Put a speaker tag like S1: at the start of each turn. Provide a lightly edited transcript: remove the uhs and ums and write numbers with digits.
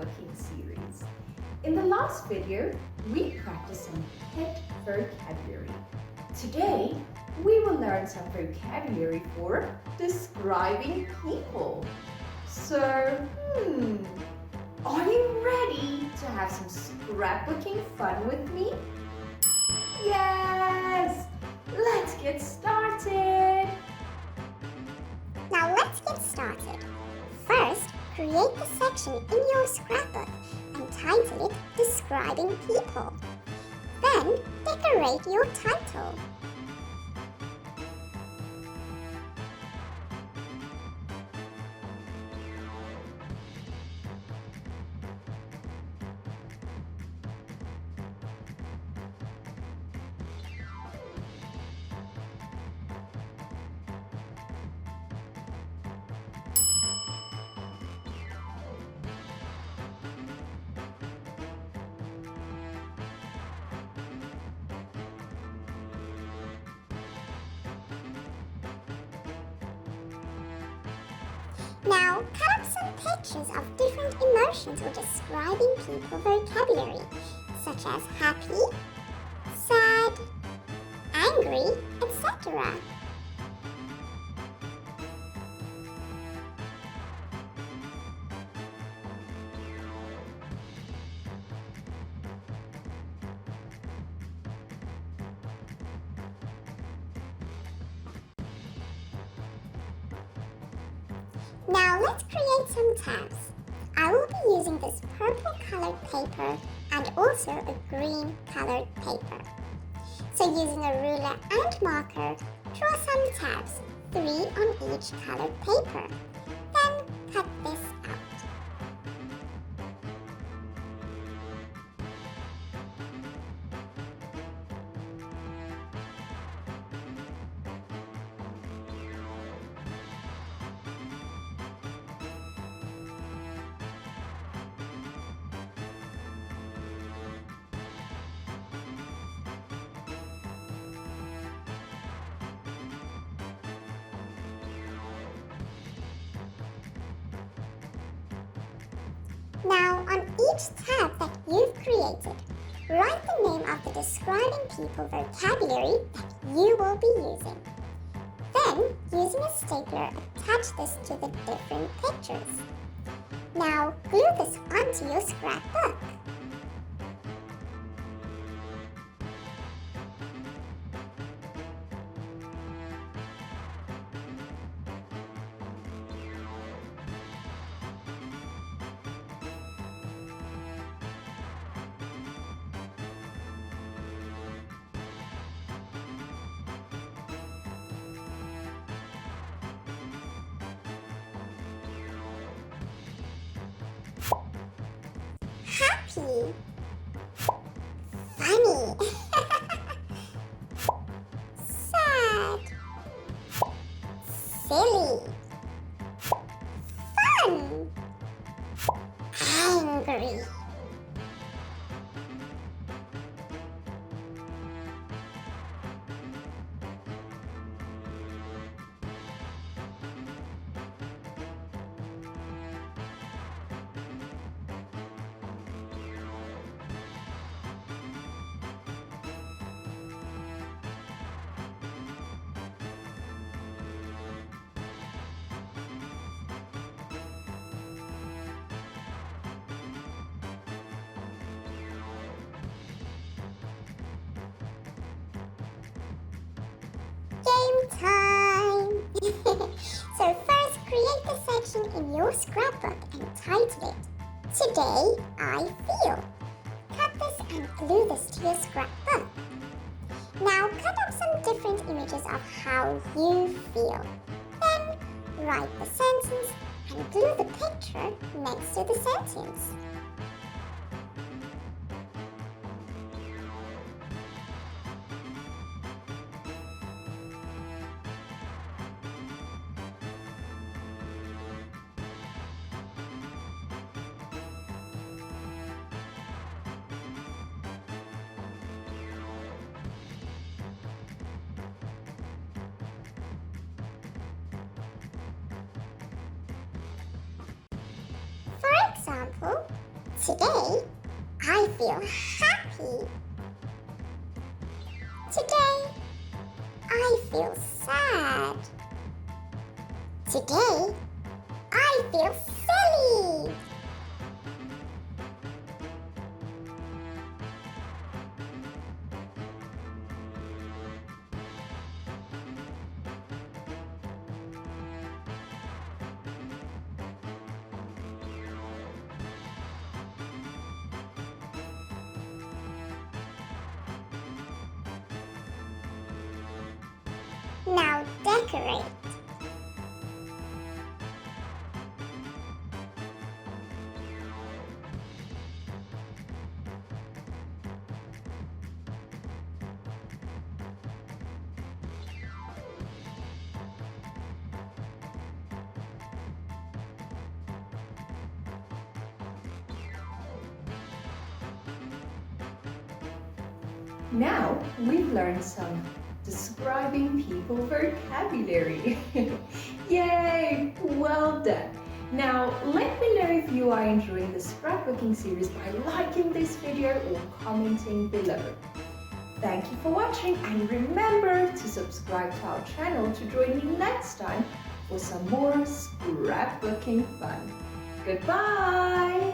S1: scrapbooking series. In the last video, we practiced some pet vocabulary. Today, we will learn some vocabulary for describing people. So, are you ready to have some scrapbooking fun with me? Yes! Let's get started!
S2: Now let's get started. First, create the section in your scrapbook and title it Describing People. Then, decorate your title. Now, cut up some pictures of different emotions or describing people vocabulary, such as happy, sad, angry, etc. Now let's create some tabs. I will be using this purple colored paper and also a green colored paper. So using a ruler and marker, draw some tabs, 3 on each colored paper. Then cut this out. Now, on each tab that you've created, write the name of the describing people vocabulary that you will be using. Then, using a stapler, attach this to the different pictures. Now, glue this onto your scrapbook. Happy, funny, sad, silly, fun, angry. Game time! So first, create the section in your scrapbook and title it Today I Feel. Cut this and glue this to your scrapbook. Now cut up some different images of how you feel. Then write the sentence and glue the picture next to the sentence. example, Today, I feel happy. Today, I feel sad. Today, I feel silly. Now decorate.
S1: Now we've learned some describing people vocabulary. Yay! Well done! Now let me know if you are enjoying the scrapbooking series by liking this video or commenting below. Thank you for watching and remember to subscribe to our channel to join me next time for some more scrapbooking fun. Goodbye!